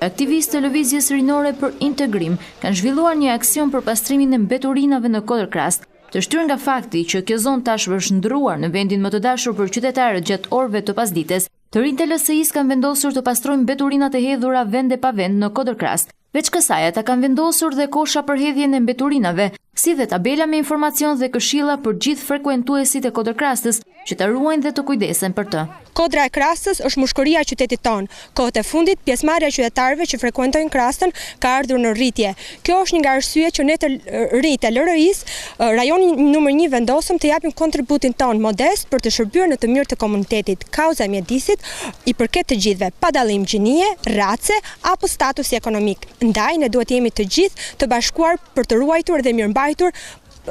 Aktivistë të Lëvizjes Rinore për Integrim kanë zhvilluar një aksion për pastrimin e mbeturinave në Kodërkrast, të shtyrë nga fakti që kjo zonë tashmë është ndruar në vendin më të dashur për qytetarët gjatë orëve të pasdites. Të rinjtë e LSI-s kanë vendosur të pastrojnë mbeturinat e hedhura vend e pa vend në Kodërkrast. Veç kësaj, ata kanë vendosur dhe kosha për hedhjen e mbeturinave, si dhe tabela me informacion dhe këshilla për gjithë frekuentuesit e Kodërkrastës që të ruajnë dhe të kujdesen për të. Kodra e Krastës është mushkëria e qytetit tonë. Kohët e fundit, pjesëmarrja e qytetarëve që frekuentojnë Krastën ka ardhur në rritje. Kjo është një nga arsyet që ne të rritë LRI-s, rajoni numër 1 vendosëm të japim kontributin tonë modest për të shërbyer në të mirë të komunitetit. Kauza e mjedisit i përket të gjithëve, pa dallim gjinie, race apo statusi ekonomik. Ndaj ne duhet jemi të gjithë të bashkuar për të ruajtur dhe mirëmbajtur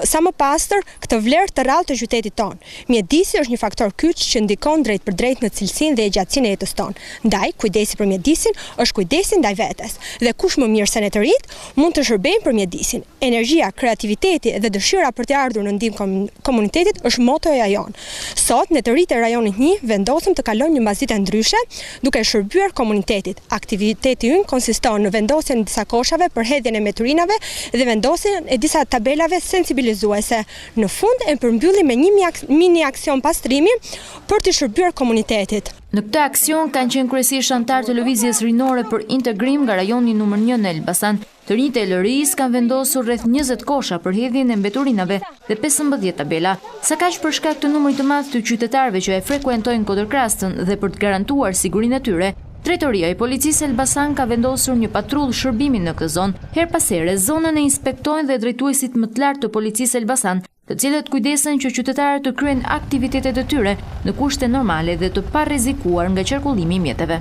sa më pastër këtë vlerë të rrallë të qytetit tonë. Mjedisi është një faktor kyç që ndikon drejt për drejt në cilësinë dhe gjatësinë e jetës tonë. Ndaj, kujdesi për mjedisin është kujdesi ndaj vetes. Dhe kush më mirë se ne të rinjtë mund të shërbejmë për mjedisin. Energjia, kreativiteti dhe dëshira për të ardhur në ndihmë komunitetit është motoja jonë. Sot ne të rinjtë e rajonit 1 vendosëm të kalojmë një mbasditë ndryshe, duke shërbyer komunitetit. Aktiviteti ynë konsiston në vendosjen e disa koshave për hedhjen e mbeturinave dhe vendosjen e disa tabelave sensibilizuese. Në fund e përmbyllim me një mini aksion pastrimi për të shërbyer komunitetit. Në këtë aksion kanë qenë kryesisht anëtarë të Lëvizjes Rinore për Integrim nga rajoni numër 1 në Elbasan. Të rinjtë e LRI-s kanë vendosur rreth 20 kosha për hedhjen e mbeturinave dhe 15 tabela. Sa kaq për shkak të numrit të madh të qytetarëve që e frekuentojnë Kodërkrastën dhe për të garantuar sigurinë e tyre, Drejtoria e Policisë Elbasan ka vendosur një patrullë shërbimi në këtë zonë. Her pas here, zonën e inspektojnë dhe drejtuesit më të lartë të Policisë Elbasan, të cilët kujdesen që qytetarët të kryejnë aktivitetet e tyre në kushte normale dhe të parrezikuar nga qarkullimi i mjeteve.